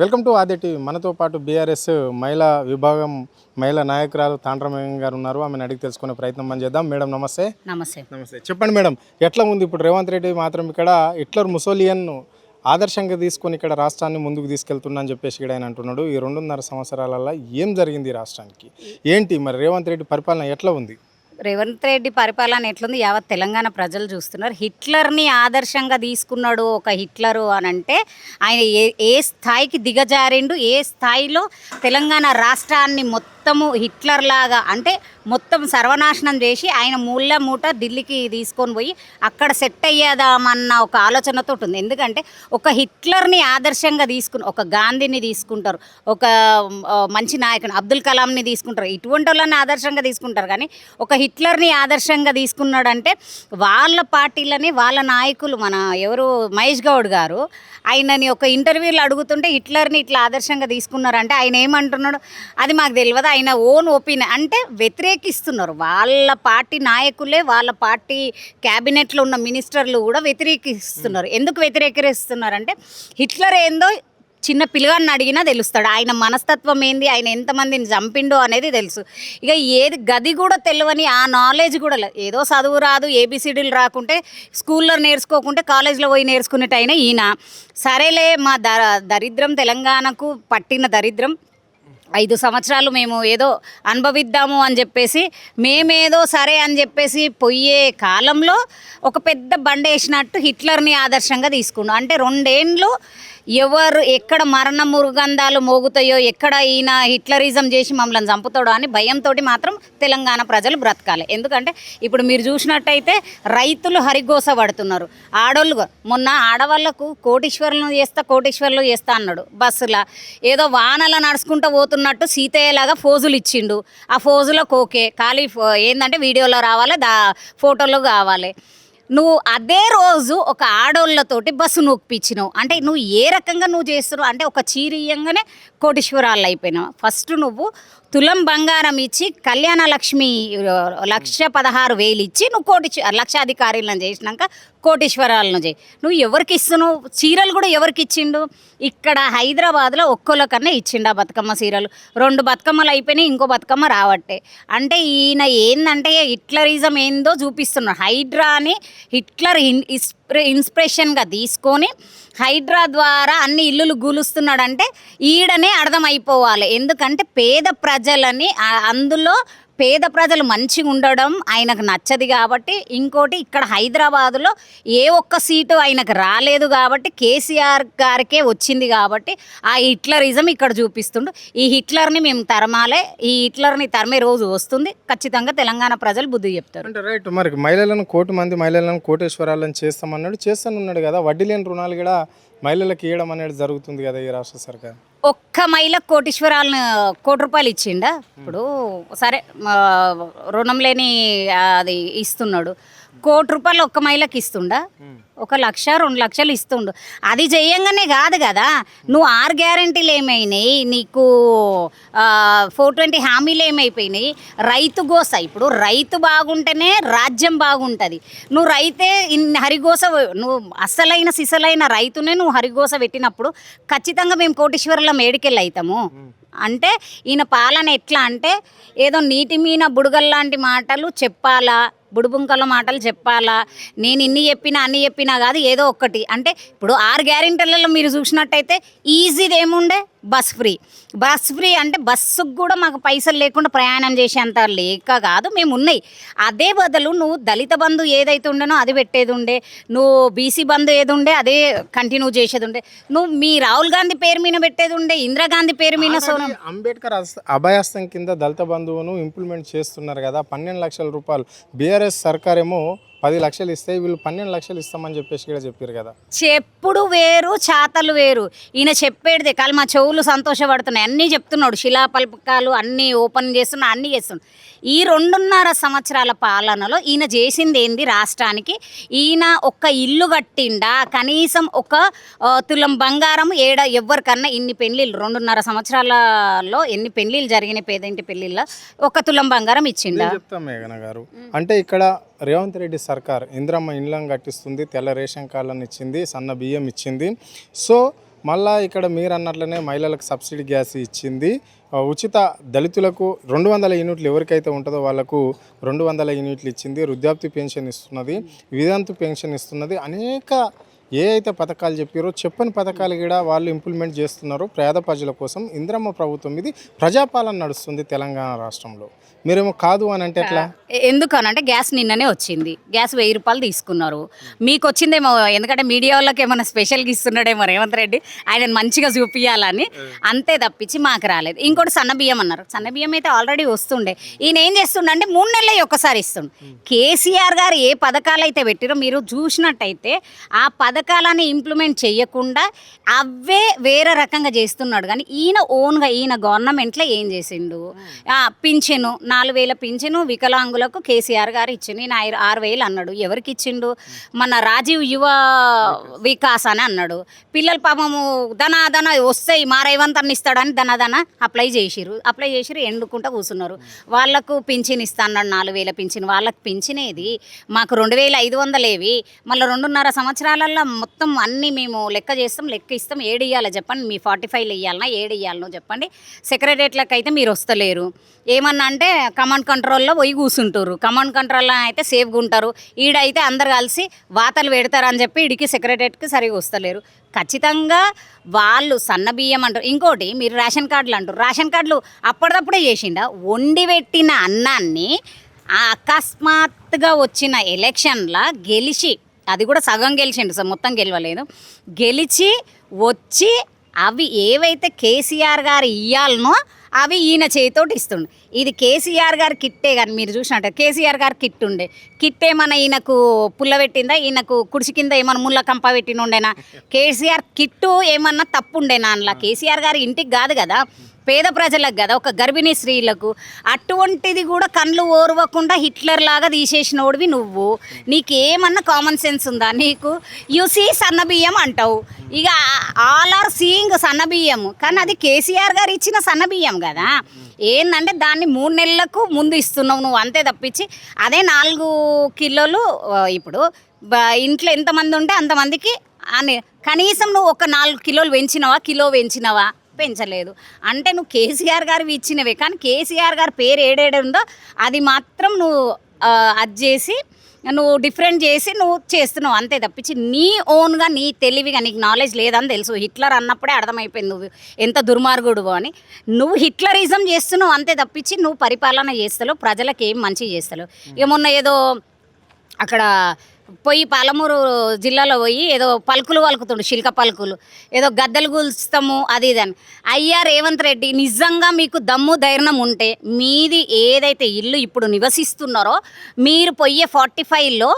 Welcome to ఆది TV. మనతో పాటు బీఆర్ఎస్ మహిళా విభాగం మహిళా నాయకురాలు తాండ్రమేయం గారు ఉన్నారు. ఆమెను అడిగి తెలుసుకునే ప్రయత్నం మనం చేద్దాం. మేడం నమస్తే. నమస్తే. నమస్తే. చెప్పండి మేడం, ఎట్లా ఉంది ఇప్పుడు రేవంత్ రెడ్డి మాత్రం ఇక్కడ హిట్లర్ ముసోలియన్ ఆదర్శంగా తీసుకొని ఇక్కడ రాష్ట్రాన్ని ముందుకు తీసుకెళ్తున్నా అని చెప్పేసి ఇక్కడ ఆయన అంటున్నాడు. ఈ 2.5 సంవత్సరాలలో ఏం జరిగింది ఈ రాష్ట్రానికి, ఏంటి మరి రేవంత్ రెడ్డి పరిపాలన ఎట్లా ఉంది? రేవంత్ రెడ్డి పరిపాలన ఎట్లుంది యావత్ తెలంగాణ ప్రజలు చూస్తున్నారు. హిట్లర్ని ఆదర్శంగా తీసుకున్నాడు ఒక హిట్లరు అని అంటే ఆయన ఏ స్థాయికి దిగజారిండు, ఏ స్థాయిలో తెలంగాణ రాష్ట్రాన్ని మొత్తము హిట్లర్ లాగా అంటే మొత్తం సర్వనాశనం చేసి ఆయన మూట ఢిల్లీకి తీసుకొని పోయి అక్కడ సెట్ అయ్యేదామన్న ఒక ఆలోచనతో ఉంటుంది. ఎందుకంటే ఒక హిట్లర్ని ఆదర్శంగా తీసుకుని ఒక గాంధీని తీసుకుంటారు, ఒక మంచి నాయకుని అబ్దుల్ కలాంని తీసుకుంటారు, ఇటువంటి వాళ్ళని ఆదర్శంగా తీసుకుంటారు. కానీ ఒక హిట్లర్ని ఆదర్శంగా తీసుకున్నాడంటే వాళ్ళ పార్టీలని వాళ్ళ నాయకులు మన ఎవరు మహేష్ గౌడ్ గారు ఆయనని ఒక ఇంటర్వ్యూలో అడుగుతుంటే హిట్లర్ని ఇట్లా ఆదర్శంగా తీసుకున్నారంటే ఆయన ఏమంటున్నాడు అది మాకు తెలియదు, ఆయన ఓన్ ఒపీనియన్ అంటే వ్యతిరేకిస్తున్నారు. వాళ్ళ పార్టీ నాయకులే వాళ్ళ పార్టీ క్యాబినెట్లో ఉన్న మినిస్టర్లు కూడా వ్యతిరేకిస్తున్నారు. ఎందుకు వ్యతిరేకిస్తున్నారంటే హిట్లర్ ఏందో చిన్న పిల్లగాన్ని అడిగినా తెలుస్తాడు, ఆయన మనస్తత్వం ఏంది, ఆయన ఎంతమందిని చంపిండో అనేది తెలుసు. ఇక ఏది గది కూడా తెలియని ఆ నాలెడ్జ్ కూడా ఏదో చదువు రాదు, ఏబిసిడీలు రాకుంటే స్కూల్లో నేర్చుకోకుంటే కాలేజీలో పోయి నేర్చుకునేటైనా ఈయన సరేలే మా దరిద్రం తెలంగాణకు పట్టిన దరిద్రం 5 సంవత్సరాలు మేము ఏదో అనుభవిద్దాము అని చెప్పేసి మేమేదో సరే అని చెప్పేసి పోయే కాలంలో ఒక పెద్ద బండ వేసినట్టు హిట్లర్ని ఆదర్శంగా తీసుకున్నాం. అంటే 2 ఏండ్లు ఎవరు ఎక్కడ మరణ మురుగంధాలు మోగుతాయో, ఎక్కడ ఈయన హిట్లరిజం చేసి మమ్మల్ని చంపుతాడో అని భయంతో మాత్రం తెలంగాణ ప్రజలు బ్రతకాలి. ఎందుకంటే ఇప్పుడు మీరు చూసినట్టయితే రైతులు హరిగోస పడుతున్నారు. ఆడోళ్ళు మొన్న ఆడవాళ్లకు కోటీశ్వర్లు చేస్తా అన్నాడు. బస్సులా ఏదో వానలా నడుచుకుంటూ పోతున్నట్టు సీతయ్యలాగా ఫోజులు ఇచ్చిండు. ఆ ఫోజులో కోకే ఖాళీ ఏంటంటే వీడియోలో రావాలి, ఫోటోలో కావాలి. నువ్వు అదే రోజు ఒక ఆడోళ్ళతోటి బస్సు నొప్పించినావు అంటే నువ్వు ఏ రకంగా నువ్వు చేస్తున్నావు అంటే ఒక చీరియంగానే కోటీశ్వరాలు అయిపోయినావు. ఫస్ట్ నువ్వు తులం బంగారం ఇచ్చి కళ్యాణ లక్ష్మి 1,16,000 ఇచ్చి నువ్వు లక్షాధికారులను చేసినాక కోటీశ్వరాలను చేయి. నువ్వు ఎవరికి ఇస్తున్నావు? చీరలు కూడా ఎవరికి ఇచ్చిండు? ఇక్కడ హైదరాబాద్లో ఒక్కొక్కరికన్నా ఇచ్చిండు ఆ బతుకమ్మ చీరలు. 2 బతుకమ్మలు అయిపోయినాయి, ఇంకో బతుకమ్మ రావట్టే. అంటే ఈయన ఏందంటే హిట్లరిజం ఏందో చూపిస్తున్నాడు. హైడ్రాని హిట్లర్ ఇన్స్పిరేషన్గా తీసుకొని హైడ్రా ద్వారా అన్ని ఇల్లులు గూలుస్తున్నాడంటే ఈడనే అర్థమైపోవాలి. ఎందుకంటే పేద ప్రజలని అందులో పేద ప్రజలు మంచిగా ఉండడం ఆయనకు నచ్చదు కాబట్టి. ఇంకోటి ఇక్కడ హైదరాబాదులో ఏ ఒక్క సీటు ఆయనకు రాలేదు కాబట్టి కేసీఆర్ గారికే వచ్చింది కాబట్టి ఆ హిట్లరిజం ఇక్కడ చూపిస్తుండు. ఈ హిట్లర్ని మేము తరమాలే, ఈ హిట్లర్ని తరిమే రోజు వస్తుంది. ఖచ్చితంగా తెలంగాణ ప్రజలు బుద్ధి చెప్తారు. అంటే రైట్. మరి మహిళలను 1,000,000 మంది మహిళలను కోటేశ్వరాలను చేస్తానన్నాడు కదా. వడ్డీ లేని రుణాలు కూడా మహిళలకు ఇవ్వడం అనేది జరుగుతుంది కదా ఈ రాష్ట్ర సర్కార్. ఒక్క మహిళకు కోటీశ్వరాలను ₹1,00,000 ఇచ్చిండా? ఇప్పుడు సరే రుణం లేని అది ఇస్తున్నాడు, ₹1,00,000 ఒక్క మహిళకి ఇస్తుండా? 1,00,000 2,00,000 ఇస్తుండు. అది చేయంగానే కాదు కదా. నువ్వు 6 గ్యారంటీలు ఏమైనాయి, నీకు 420 హామీలు ఏమైపోయినాయి, రైతు గోస. ఇప్పుడు రైతు బాగుంటేనే రాజ్యం బాగుంటుంది. నువ్వు రైతే హరిగోస, నువ్వు అసలైన సిసలైన రైతునే నువ్వు హరిగోస పెట్టినప్పుడు ఖచ్చితంగా మేము కోటీశ్వరుల మేడికెళ్ళి అవుతాము. అంటే ఈయన పాలన ఎట్లా అంటే ఏదో నీటి మీన బుడగల్లాంటి మాటలు చెప్పాలా, బుడుబుంకల మాటలు చెప్పాలా, నేను ఇన్ని చెప్పినా అన్ని చెప్పినా కాదు ఏదో ఒక్కటి. అంటే ఇప్పుడు 6 గ్యారెంటీలలో మీరు చూసినట్టయితే ఈజీది ఏముండే బస్ ఫ్రీ అంటే బస్సుకు కూడా మాకు పైసలు లేకుండా ప్రయాణం చేసేంత లేక కాదు, మేము ఉన్నాయి. అదే బదులు నువ్వు దళిత బంధు ఏదైతే ఉండేనో అది పెట్టేది ఉండే, నువ్వు బీసీ బంధు ఏది ఉండే అదే కంటిన్యూ చేసేది ఉండే, నువ్వు మీ రాహుల్ గాంధీ పేరు మీద పెట్టేది ఉండే, ఇందిరాగాంధీ పేరు మీద. అంబేద్కర్ అభయాస్తం కింద దళిత బంధువును ఇంప్లిమెంట్ చేస్తున్నారు కదా. 12 లక్షల రూపాయలు బీఆర్ఎస్ సర్కార్ ఏమో 10 లక్షలు ఇస్తే వీళ్ళు 12 లక్షలు ఇస్తామని చెప్పేసి కూడా చెప్పారు కదా. చెప్పుడు వేరు చాతలు వేరు. ఈయన చెప్పేది కాదు, మా చెవులు సంతోషపడుతున్నాయి, అన్నీ చెప్తున్నాడు, శిలాపలకాలు అన్నీ ఓపెన్ చేస్తున్నా, అన్నీ చేస్తున్నాడు. ఈ 2.5 సంవత్సరాల పాలనలో ఈయన చేసింది ఏంది రాష్ట్రానికి? ఈయన ఒక్క ఇల్లు కట్టిండా? కనీసం ఒక తులం బంగారం ఎవరికన్నా ఇన్ని పెళ్ళిళ్ళు 2.5 సంవత్సరాలలో ఎన్ని పెళ్ళిళ్ళు జరిగినాయి పేదింటి పెళ్ళిళ్ళ ఒక తులం బంగారం ఇచ్చిండా? చెప్తాం మేఘన గారు. అంటే ఇక్కడ రేవంత్ రెడ్డి సర్కార్ ఇంద్రమ్మ ఇండ్లను కట్టిస్తుంది, తెల్ల రేషన్ కార్డులను ఇచ్చింది, సన్న బియ్యం ఇచ్చింది. సో మళ్ళా ఇక్కడ మీరు అన్నట్లనే మహిళలకు సబ్సిడీ గ్యాస్ ఇచ్చింది, ఉచిత దళితులకు 200 యూనిట్లు ఎవరికైతే ఉంటుందో వాళ్ళకు 200 యూనిట్లు ఇచ్చింది, వృద్ధాప్తి పెన్షన్ ఇస్తున్నది, వితంతు పెన్షన్ ఇస్తున్నది, అనేక ఏ అయితే పథకాలు చెప్పారో చెప్పని పథకాలు కూడా వాళ్ళు ఇంప్లిమెంట్ చేస్తున్నారు పేద ప్రజల కోసం. ఇందిరమ్మ ప్రభుత్వం ఇది ప్రజాపాలన నడుస్తుంది తెలంగాణ రాష్ట్రంలో. మీరేమో కాదు అని అంటే ఎట్లా? ఎందుకనంటే గ్యాస్ నిన్ననే వచ్చింది, గ్యాస్ 1000 రూపాయలు తీసుకున్నారు. మీకు వచ్చిందేమో ఎందుకంటే మీడియా వాళ్ళకి ఏమైనా స్పెషల్గా ఇస్తున్నాడేమో రేవంత్ రెడ్డి, ఆయన మంచిగా చూపించాలని, అంతే తప్పించి మాకు రాలేదు. ఇంకోటి సన్న బియ్యం అన్నారు, సన్న బియ్యం అయితే ఆల్రెడీ వస్తుండే. ఈయన ఏం చేస్తుండే మూడు నెలలు ఒక్కసారి ఇస్తుండే. కేసీఆర్ గారు ఏ పథకాలు అయితే పెట్టిరో మీరు చూసినట్టయితే ఆ పథకాలని ఇంప్లిమెంట్ చేయకుండా అవే వేరే రకంగా చేస్తున్నాడు. కానీ ఈయన ఓన్గా ఈయన గవర్నమెంట్లో ఏం చేసిండు, పింఛను 4000 పింఛను వికలాంగులకు కేసీఆర్ గారు ఇచ్చిండు. ఈయన 6000 అన్నాడు. ఎవరికి ఇచ్చిండు? మన రాజీవ్ యువ వికాస్ అని అన్నాడు. పిల్లలు పాపము ధన వస్తాయి మా రేవంత్ అన్న ఇస్తాడని ధన అప్లై చేసిరు ఎండుకుంటా కూర్చున్నారు. వాళ్ళకు పింఛన్ ఇస్తా అన్నాడు 4000 పింఛన్. వాళ్ళకి పింఛనేది మాకు 2500 ఏవి. మళ్ళీ 2.5 సంవత్సరాలలో మొత్తం అన్నీ మేము లెక్క చేస్తాం, లెక్క ఇస్తాం. ఏడు ఇవ్వాలి చెప్పండి, మీ 45 ఇవ్వాలన్నా ఏడు ఇవ్వాలనో చెప్పండి. సెక్రటరియట్లకు అయితే మీరు వస్తలేరు. ఏమన్నా అంటే కమాండ్ కంట్రోల్లో పోయి కూర్చుంటారు. కమాండ్ కంట్రోల్లో అయితే సేఫ్గా ఉంటారు. ఈడైతే అందరు కలిసి వాతలు పెడతారని చెప్పి ఈడికి సెక్రటరియట్కి సరిగా వస్తలేరు. ఖచ్చితంగా వాళ్ళు సన్న బియ్యం అంటారు. ఇంకోటి మీరు రేషన్ కార్డులు అంటారు. రేషన్ కార్డులు అప్పటిదప్పుడే చేసిండా? వండి పెట్టిన అన్నాన్ని అకస్మాత్తుగా వచ్చిన ఎలక్షన్లో గెలిచి, అది కూడా సగం గెలిచిండు, మొత్తం గెలవలేదు, గెలిచి వచ్చి అవి ఏవైతే కేసీఆర్ గారు ఇయ్యాలనో అవి ఈయన చేతితోటి ఇస్తుండే. ఇది కేసీఆర్ గారి కిట్టే. కానీ మీరు చూసినట్టు కేసీఆర్ గారి కిట్ ఉండే. కిట్ ఏమన్నా ఈయనకు పుల్ల పెట్టిందా? ఈయనకు కుడిసి కింద ఏమన్నా ముళ్ళ కంప పెట్టినుండేనా? కేసీఆర్ కిట్టు ఏమన్నా తప్పు ఉండేనా? అందులో కేసీఆర్ గారి ఇంటికి కాదు కదా, పేద ప్రజలకు కదా, ఒక గర్భిణీ స్త్రీలకు. అటువంటిది కూడా కళ్ళు ఓర్వకుండా హిట్లర్ లాగా తీసేసినోడివి నువ్వు. నీకేమన్నా కామన్ సెన్స్ ఉందా నీకు? సీ సన్నబియ్యం అంటావు. ఇక ఆల్ ఆర్ సీయింగ్ సన్నబియ్యం, కానీ అది కేసీఆర్ గారు ఇచ్చిన సన్నబియ్యం కదా. ఏంటంటే దాన్ని 3 నెలలకు ముందు ఇస్తున్నావు నువ్వు, అంతే తప్పించి అదే 4 కిలోలు. ఇప్పుడు ఇంట్లో ఎంతమంది ఉంటే అంతమందికి అని కనీసం నువ్వు ఒక 4 కిలోలు కిలో పెంచినవా? పెంచలేదు. అంటే నువ్వు కేసీఆర్ గారివి ఇచ్చినవే, కానీ కేసీఆర్ గారి పేరు ఏడేడుందో అది మాత్రం నువ్వు అది చేసి నువ్వు డిఫరెంట్ చేసి నువ్వు చేస్తున్నావు, అంతే తప్పించి నీ ఓన్గా నీ తెలివిగా నీకు నాలెడ్జ్ లేదని తెలుసు. హిట్లర్ అన్నప్పుడే అర్థమైపోయింది నువ్వు ఎంత దుర్మార్గుడు అని. నువ్వు హిట్లరిజం చేస్తున్నావు, అంతే తప్పించి నువ్వు పరిపాలన చేస్తలేవు, ప్రజలకు ఏం మంచి చేస్తలేవు. ఇక మొన్న ఏదో అక్కడ పోయి పాలమూరు జిల్లాలో పోయి ఏదో పలుకులు పలుకుతుండు, శిల్క పలుకులు, ఏదో గద్దెలు కూల్స్తాము అది ఇదని. అయ్యా రేవంత్ రెడ్డి, నిజంగా మీకు దమ్ము ధైర్యం ఉంటే మీది ఏదైతే ఇల్లు ఇప్పుడు నివసిస్తున్నారో మీరు పోయే 45లో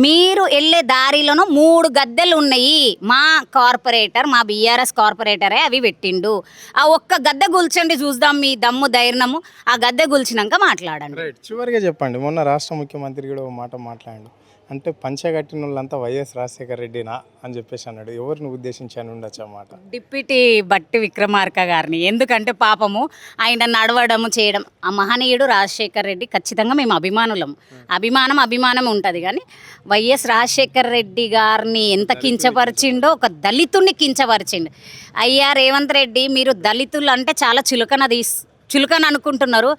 మీరు వెళ్ళే దారిలోనూ 3 గద్దెలు ఉన్నాయి. మా కార్పొరేటర్, మా బీఆర్ఎస్ కార్పొరేటరే అవి పెట్టిండు. ఆ ఒక్క గద్దె కూల్చండి చూద్దాం మీ దమ్ము ధైర్యము. ఆ గద్దె కూల్చినాక మాట్లాడండి. రైట్, చివరిగా చెప్పండి. మొన్న రాష్ట్ర ముఖ్యమంత్రి కూడా ఒక మాట మాట్లాడండి. అంటే పంచగట్టిన వాళ్ళంతా వైఎస్ రాజశేఖర రెడ్డినా అని చెప్పేసి అన్నాడు. ఎవరిని ఉద్దేశించి అని ఉండొచ్చు అన్నమాట? డిప్యూటీ బట్టి విక్రమార్క గారిని. ఎందుకంటే పాపము ఆయన నడవడము చేయడం, ఆ మహనీయుడు రాజశేఖర్ రెడ్డి ఖచ్చితంగా మేము అభిమానం ఉంటుంది. కానీ వైఎస్ రాజశేఖర్ రెడ్డి గారిని ఎంత కించపరిచిండో, ఒక దళితుడిని కించపరిచిండు. అయ్యా రేవంత్ రెడ్డి, మీరు దళితులు అంటే చాలా చులకన అనుకుంటున్నారు.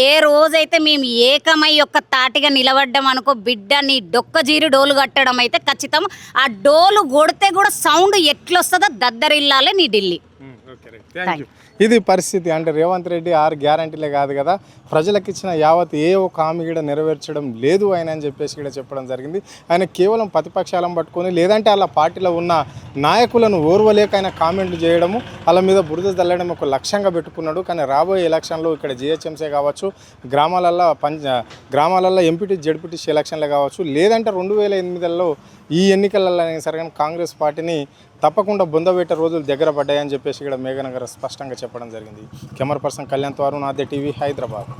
ఏ రోజైతే మేము ఏకమై ఒక్క తాటిగా నిలబడ్డం అనుకో బిడ్డ, నీ డొక్క జీరి డోలు కట్టడం అయితే ఖచ్చితం. ఆ డోలు కొడితే కూడా సౌండ్ ఎట్లొస్తుందో దద్దరిల్లాలే నీ ఢిల్లీ. ఇది పరిస్థితి. అంటే రేవంత్ రెడ్డి 6 గ్యారంటీలే కాదు కదా, ప్రజలకు ఇచ్చిన యావత్ ఏ ఒక్క హామీ కూడా నెరవేర్చడం లేదు ఆయన అని చెప్పేసి కూడా చెప్పడం జరిగింది. ఆయన కేవలం ప్రతిపక్షాలను పట్టుకొని, లేదంటే అలా పార్టీలో ఉన్న నాయకులను ఓర్వలేక ఆయన కామెంట్లు చేయడము, వాళ్ళ మీద బురద చల్లడం ఒక లక్ష్యంగా పెట్టుకున్నాడు. కానీ రాబోయే ఎలక్షన్లో ఇక్కడ జిహెచ్ఎంసీ కావచ్చు, గ్రామాలల్లో ఎంపీటీ జడ్పీటీసీ ఎలక్షన్లు కావచ్చు, లేదంటే 2008లో ఈ ఎన్నికలలో అయినా సరే కానీ కాంగ్రెస్ పార్టీని తప్పకుండా బొందబెట్టే రోజులు దగ్గర పడ్డాయని చెప్పేసి ఇక్కడ మేఘనగర్ స్పష్టంగా చెప్పడం జరిగింది. కెమెరా పర్సన్ కళ్యాణ్ తో అరుణ్, ఆద్య టీవీ, హైదరాబాద్.